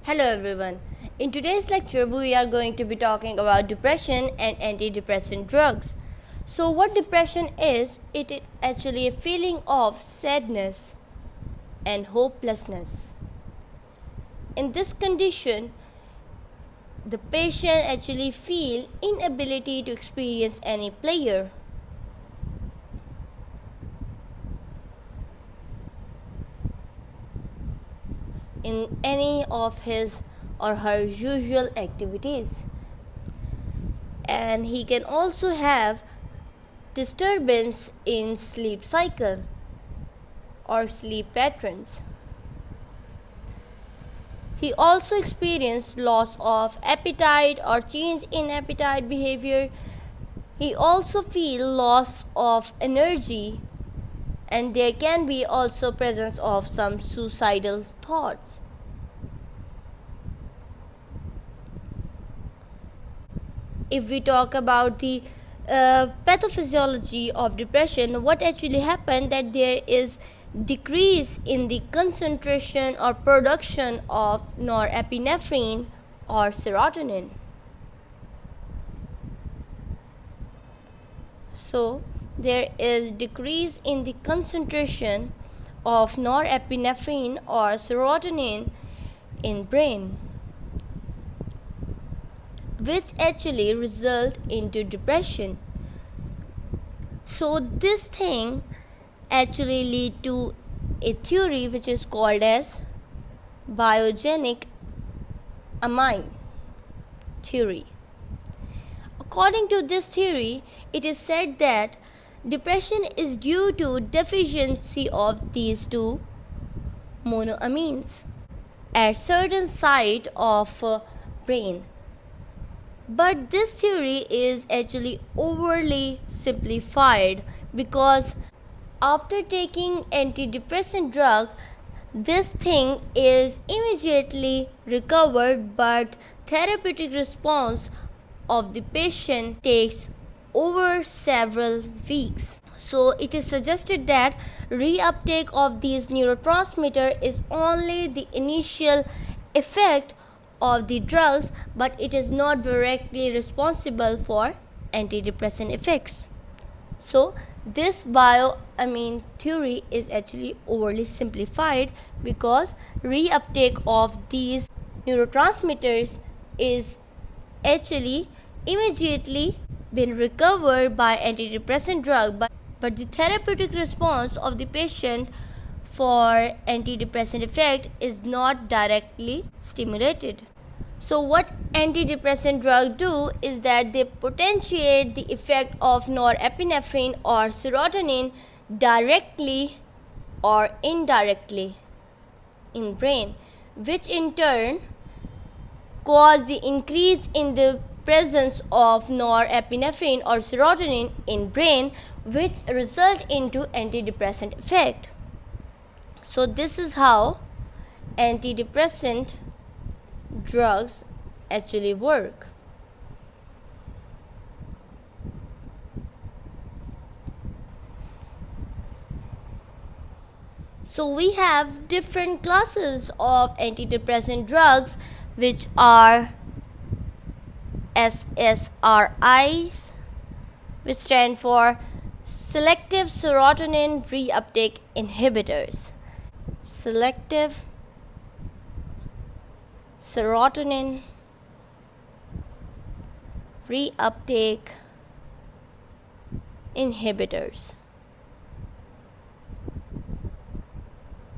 Hello everyone. In today's lecture we are going to be talking about depression and antidepressant drugs. So what depression is, it is actually a feeling of sadness and hopelessness. In this condition, the patient actually feel inability to experience any pleasure. In any of his or her usual activities, and he can also have disturbance in sleep cycle or sleep patterns. He also experienced loss of appetite or change in appetite behavior. He also feel loss of energy, and there can be also presence of some suicidal thoughts. If we talk about the pathophysiology of depression, what actually happened that there is decrease in the concentration or production of norepinephrine or serotonin. So there is decrease in the concentration of norepinephrine or serotonin in brain, which actually result into depression. So this thing actually lead to a theory which is called as biogenic amine theory. According to this theory, it is said that depression is due to deficiency of these two monoamines at certain site of brain. But this theory is actually overly simplified, because after taking antidepressant drug, this thing is immediately recovered, but therapeutic response of the patient takes over several weeks. So it is suggested that reuptake of these neurotransmitter is only the initial effect of the drugs, but it is not directly responsible for antidepressant effects. So this bioamine theory is actually overly simplified, because reuptake of these neurotransmitters is actually immediately been recovered by antidepressant drug, but the therapeutic response of the patient for antidepressant effect is not directly stimulated. So what antidepressant drugs do is that they potentiate the effect of norepinephrine or serotonin directly or indirectly in brain, which in turn cause the increase in the presence of norepinephrine or serotonin in brain, which result into antidepressant effect. So this is how antidepressant drugs actually work. So we have different classes of antidepressant drugs, which are SSRIs, which stand for selective serotonin reuptake inhibitors. Selective serotonin reuptake inhibitors.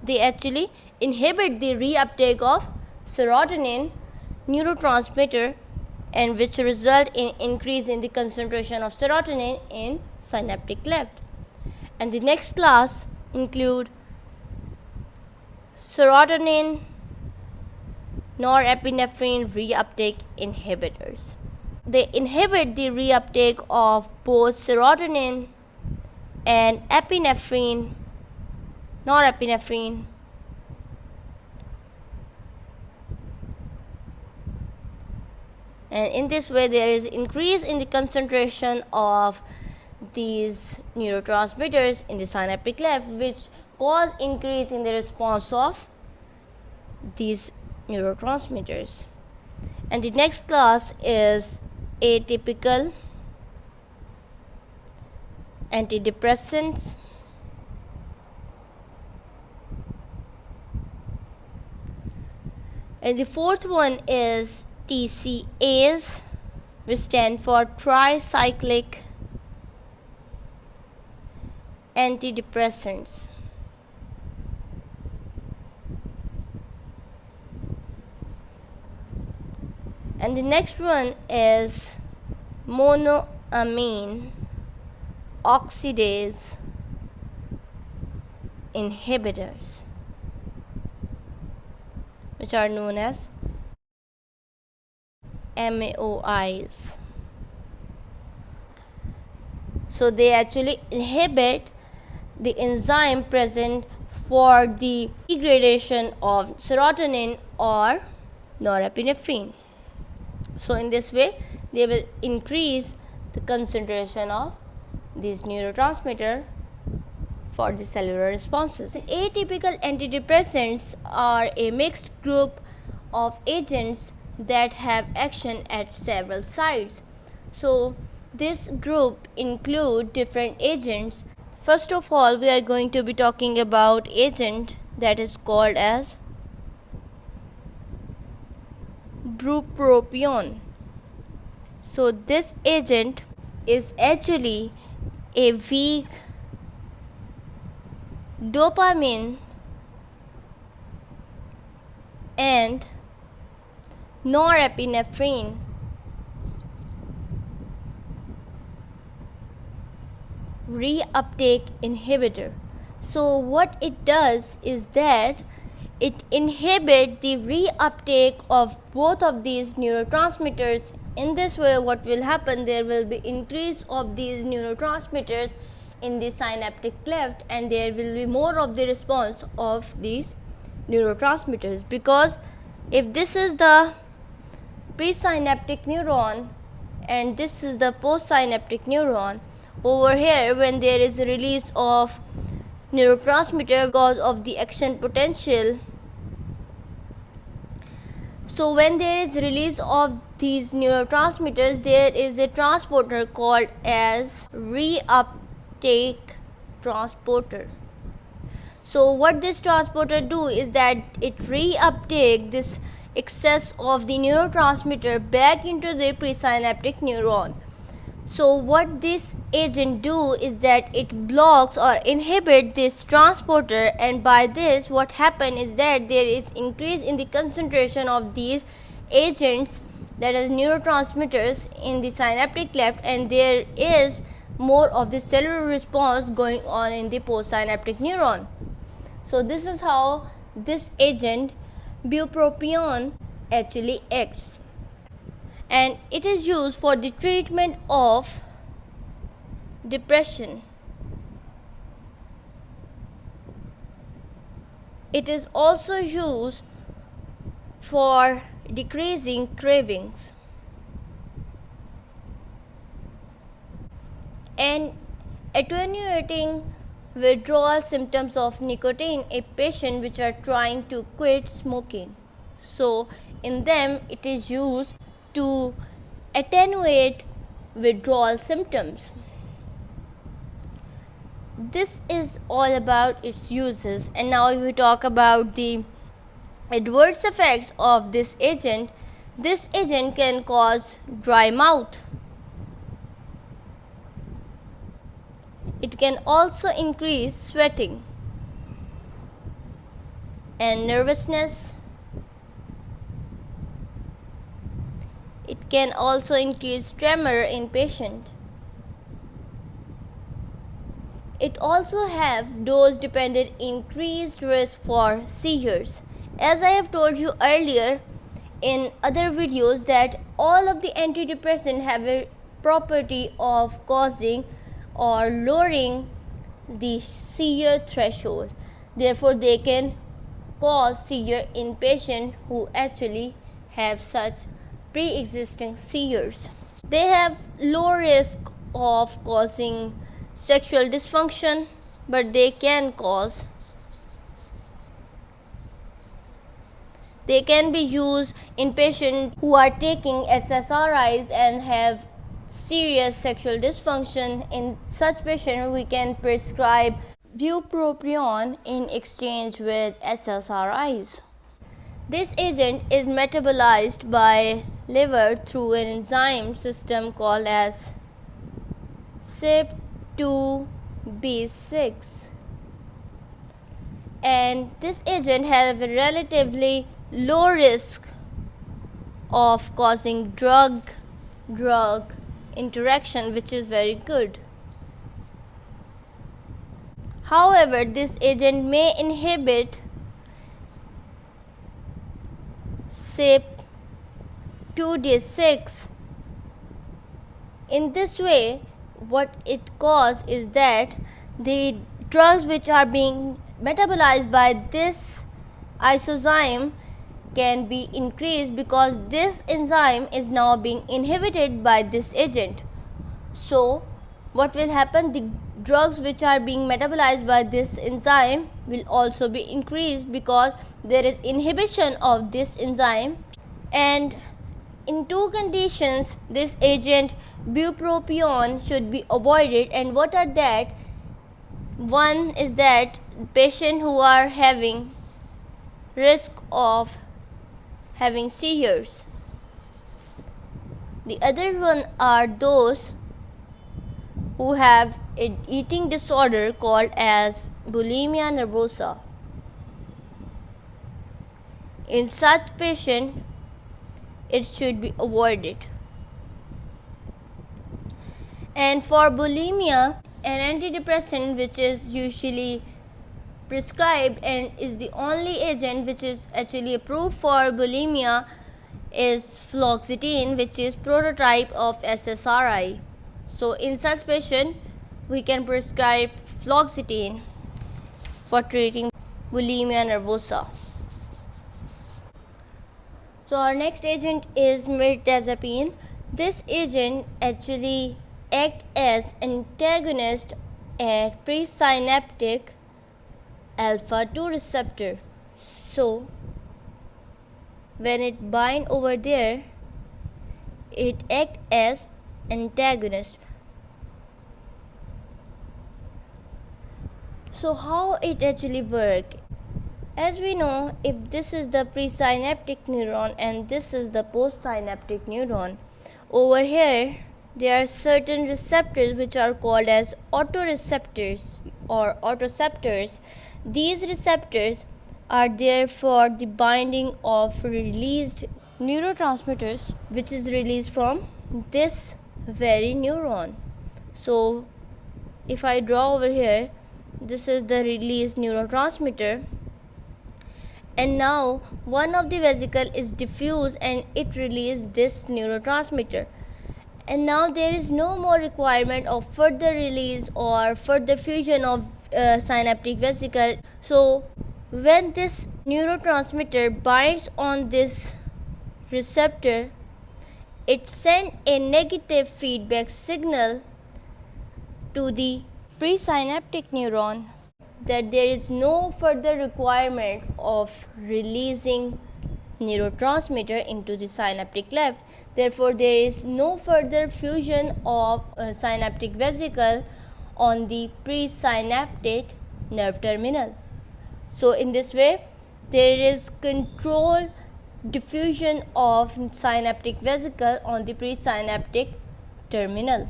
They actually inhibit the reuptake of serotonin neurotransmitter, and which result in increase in the concentration of serotonin in synaptic cleft. And the next class include serotonin norepinephrine reuptake inhibitors. They inhibit the reuptake of both serotonin and norepinephrine, and in this way there is increase in the concentration of these neurotransmitters in the synaptic cleft, which cause increase in the response of these neurotransmitters. And the next class is atypical antidepressants. And the fourth one is TCAs, which stand for tricyclic antidepressants. And the next one is monoamine oxidase inhibitors, which are known as MAOIs. So they actually inhibit the enzyme present for the degradation of serotonin or norepinephrine. So in this way they will increase the concentration of these neurotransmitter for the cellular responses. Atypical antidepressants are a mixed group of agents that have action at several sites. So this group include different agents. First of all, we are going to be talking about agent that is called as Bupropion. So this agent is actually a weak dopamine and norepinephrine reuptake inhibitor. So what it does is that it inhibits the reuptake of both of these neurotransmitters. In this way, what will happen, there will be increase of these neurotransmitters in the synaptic cleft, and there will be more of the response of these neurotransmitters, because if this is the presynaptic neuron and this is the postsynaptic neuron, over here when there is a release of neurotransmitter because of the action potential, so when there is release of these neurotransmitters, there is a transporter called as reuptake transporter. So what this transporter do is that it reuptake this excess of the neurotransmitter back into the presynaptic neuron. So what this agent do is that it blocks or inhibit this transporter, and by this what happen is that there is increase in the concentration of these agents, that is neurotransmitters, in the synaptic cleft, and there is more of the cellular response going on in the postsynaptic neuron. So this is how this agent bupropion actually acts, and it is used for the treatment of depression. It is also used for decreasing cravings and attenuating withdrawal symptoms of nicotine in patients which are trying to quit smoking. So in them it is used to attenuate withdrawal symptoms. This is all about its uses, and now if we talk about the adverse effects of this agent can cause dry mouth. It can also increase sweating and nervousness. It can also increase tremor in patient. It also have dose-dependent increased risk for seizures. As I have told you earlier in other videos that all of the antidepressants have a property of causing or lowering the seizure threshold. Therefore, they can cause seizure in patients who actually have such pre-existing seizures. They have low risk of causing sexual dysfunction, but they can cause They can be used in patients who are taking SSRIs and have serious sexual dysfunction. In such patients, we can prescribe Bupropion in exchange with SSRIs. This agent is metabolized by liver through an enzyme system called as CYP2B6, and this agent has a relatively low risk of causing drug interaction, which is very good. However, this agent may inhibit CYP2D6. In this way, what it causes is that the drugs which are being metabolized by this isozyme can be increased because this enzyme is now being inhibited by this agent. So what will happen? The drugs which are being metabolized by this enzyme will also be increased because there is inhibition of this enzyme. And in two conditions, this agent Bupropion should be avoided. And what are that? One is that patients who are having risk of having seizures. The other one are those who have an eating disorder called as bulimia nervosa. In such patient, it should be avoided. And for bulimia, an antidepressant which is usually prescribed and is the only agent which is actually approved for bulimia is fluoxetine, which is prototype of SSRI. So in such patient, we can prescribe fluoxetine for treating bulimia nervosa. So our next agent is Mirtazapine. This agent actually acts as antagonist at presynaptic alpha-2 receptor. So when it binds over there, it acts as antagonist. So how it actually works? As we know, if this is the presynaptic neuron and this is the postsynaptic neuron, over here there are certain receptors which are called as autoreceptors or autoceptors. These receptors are there for the binding of released neurotransmitters, which is released from this very neuron. So if I draw over here, this is the released neurotransmitter, and now one of the vesicle is diffused and it releases this neurotransmitter, and now there is no more requirement of further release or further fusion of synaptic vesicle. So when this neurotransmitter binds on this receptor, it sends a negative feedback signal to the presynaptic neuron that there is no further requirement of releasing neurotransmitter into the synaptic cleft. Therefore, there is no further fusion of synaptic vesicle on the presynaptic nerve terminal. So in this way, there is controlled diffusion of synaptic vesicle on the presynaptic terminal.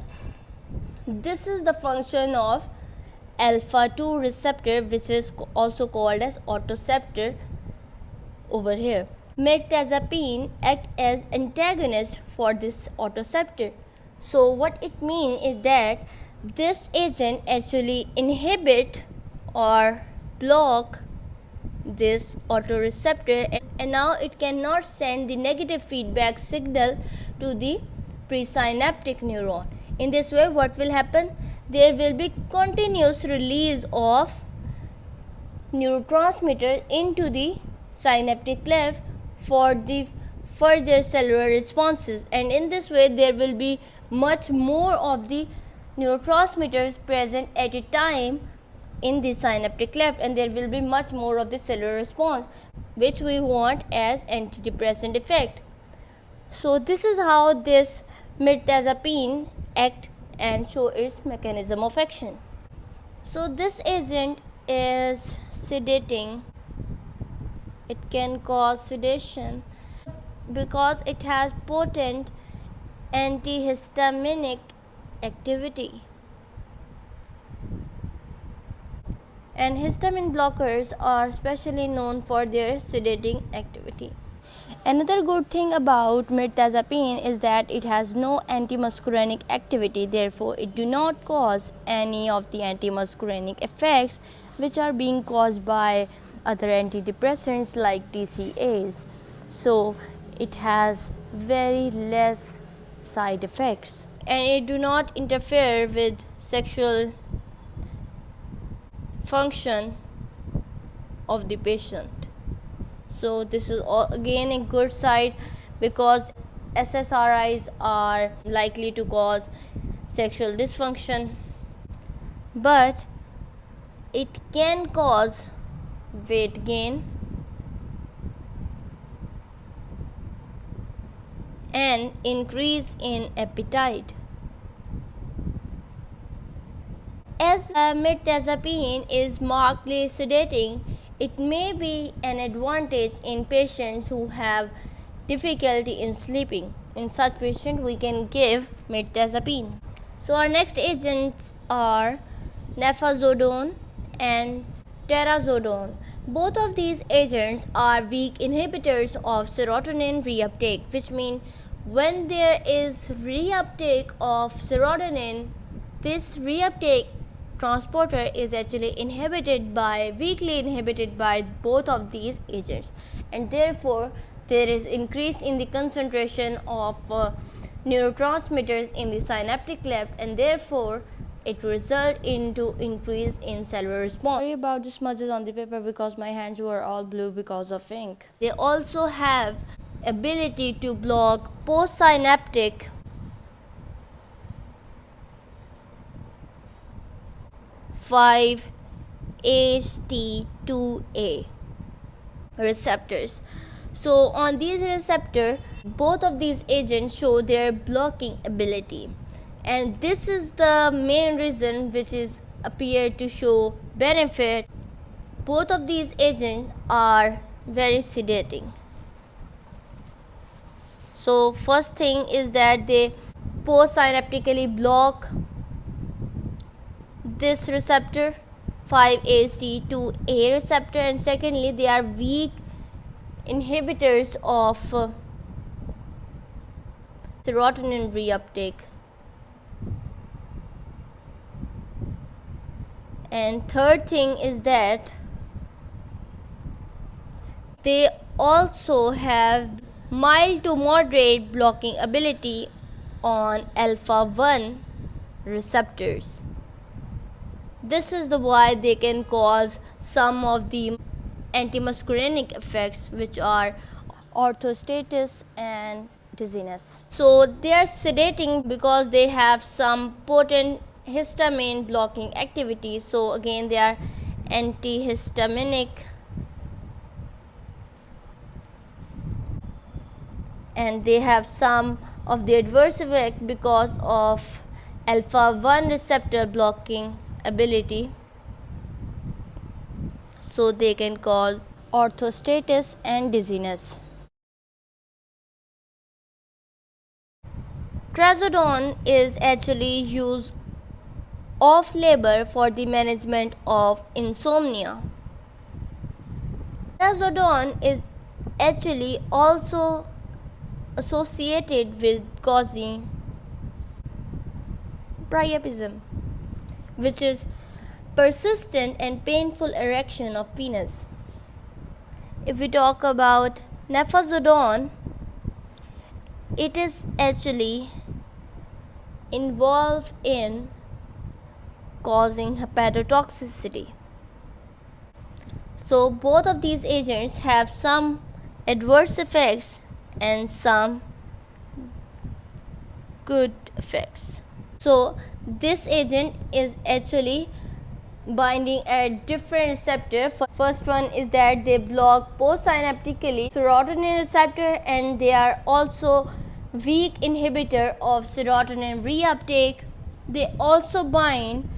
This is the function of alpha-2 receptor, which is also called as autoceptor over here. Mirtazapine acts as antagonist for this autoceptor. So what it means is that this agent actually inhibit or block this autoreceptor, and now it cannot send the negative feedback signal to the presynaptic neuron. In this way, what will happen? There will be continuous release of neurotransmitter into the synaptic cleft for the further cellular responses, and in this way there will be much more of the neurotransmitters present at a time in the synaptic cleft, and there will be much more of the cellular response, which we want as antidepressant effect. So this is how this mirtazapine act and show its mechanism of action. So this agent is sedating. It can cause sedation because it has potent antihistaminic activity. And histamine blockers are specially known for their sedating activity. Another good thing about mirtazapine is that it has no antimuscarinic activity, therefore it do not cause any of the antimuscarinic effects which are being caused by other antidepressants like TCAs. So it has very less side effects, and it do not interfere with sexual function of the patient. So this is again a good side, because SSRIs are likely to cause sexual dysfunction, but it can cause weight gain and increase in appetite. As mirtazapine is markedly sedating, it may be an advantage in patients who have difficulty in sleeping. In such patients, we can give mirtazapine. So our next agents are Nefazodone and Trazodone. Both of these agents are weak inhibitors of serotonin reuptake, which means when there is reuptake of serotonin, this reuptake transporter is actually weakly inhibited by both of these agents, and therefore there is increase in the concentration of neurotransmitters in the synaptic cleft, and therefore it result into increase in cellular response. Sorry about the smudges on the paper because my hands were all blue because of ink. They also have ability to block postsynaptic 5-HT2A receptors. So on these receptors, both of these agents show their blocking ability, and this is the main reason which is appeared to show benefit. Both of these agents are very sedating. So first thing is that they postsynaptically block this receptor 5-HT2A receptor, and secondly they are weak inhibitors of serotonin reuptake, and third thing is that they also have mild to moderate blocking ability on alpha-1 receptors. This is the why they can cause some of the antimuscarinic effects, which are orthostasis and dizziness. So they are sedating because they have some potent histamine blocking activity. So again they are antihistaminic, and they have some of the adverse effect because of alpha-1 receptor blocking ability. So they can cause orthostasis and dizziness. Trazodone is actually used off-label for the management of insomnia. Trazodone is actually also associated with causing priapism, which is persistent and painful erection of penis. If we talk about Nefazodone, it is actually involved in causing hepatotoxcity. So both of these agents have some adverse effects and some good effects. So this agent is actually binding at different receptor. First one is that they block postsynaptically serotonin receptor, and they are also weak inhibitor of serotonin reuptake. They also bind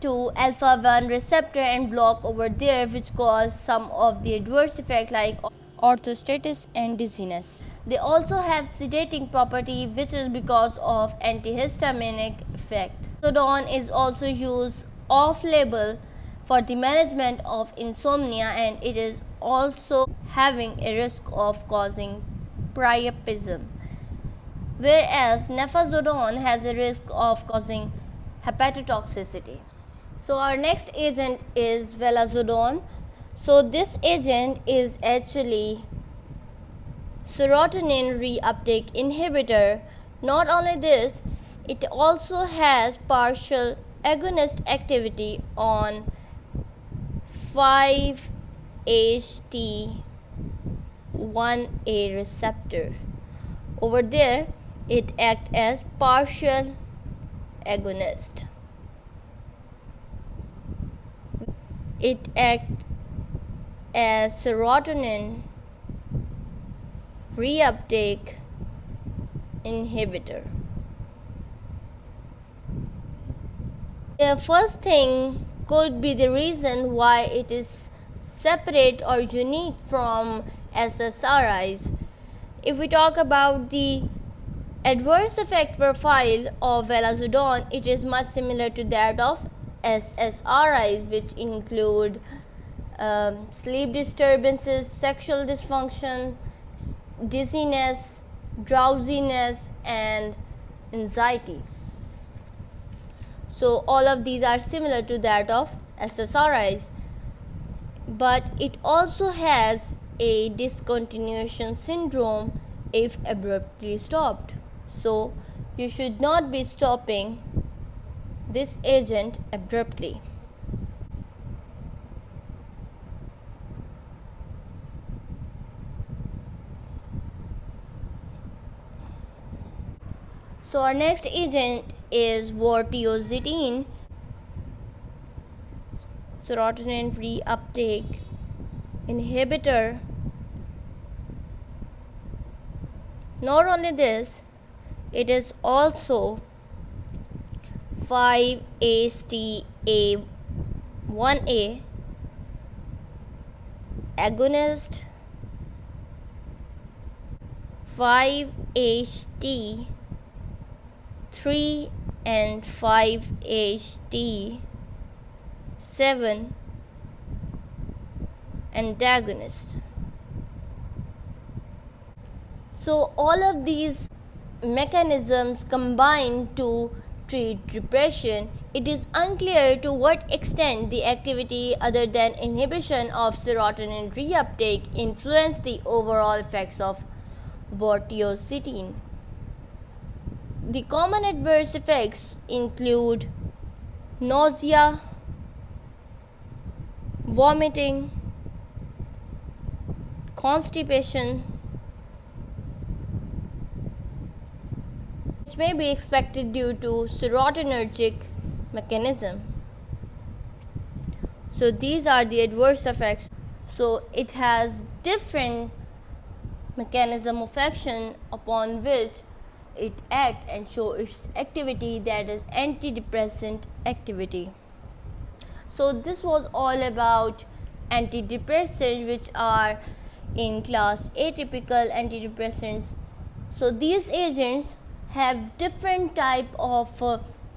to alpha-1 receptor and block over there, which cause some of the adverse effects like orthostasis and dizziness. They also have sedating property, which is because of antihistaminic effect. Mirtazodone is also used off-label for the management of insomnia, and it is also having a risk of causing priapism, whereas Nefazodone has a risk of causing hepatotoxcity. So our next agent is Vilazodone. So this agent is actually serotonin reuptake inhibitor. Not only this, it also has partial agonist activity on 5-HT1A receptor. Over there, it acts as partial agonist. It acts as serotonin reuptake inhibitor. The first thing could be the reason why it is separate or unique from SSRIs. If we talk about the adverse effect profile of Vilazodone, it is much similar to that of SSRIs, which include sleep disturbances, sexual dysfunction, dizziness, drowsiness, and anxiety. So all of these are similar to that of SSRIs, but it also has a discontinuation syndrome if abruptly stopped. So you should not be stopping this agent abruptly. So our next agent is Vortioxetine, serotonin reuptake inhibitor. Not only this, it is also 5-HT1A agonist, 5-HT3 and 5-HT7 antagonist. So all of these mechanisms combine to treat depression. It is unclear to what extent the activity other than inhibition of serotonin reuptake influence the overall effects of Vortioxetine. The common adverse effects include nausea, vomiting, constipation, which may be expected due to serotonergic mechanism. So these are the adverse effects. So it has different mechanism of action upon which it acts and show its activity, that is antidepressant activity. So this was all about antidepressants, which are in class atypical antidepressants. So these agents have different type of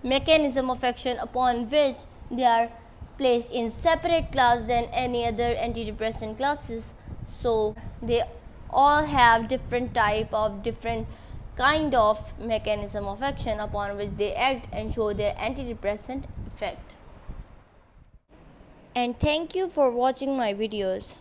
mechanism of action upon which they are placed in separate class than any other antidepressant classes. So they all have different type of different kind of mechanism of action upon which they act and show their antidepressant effect. And thank you for watching my videos.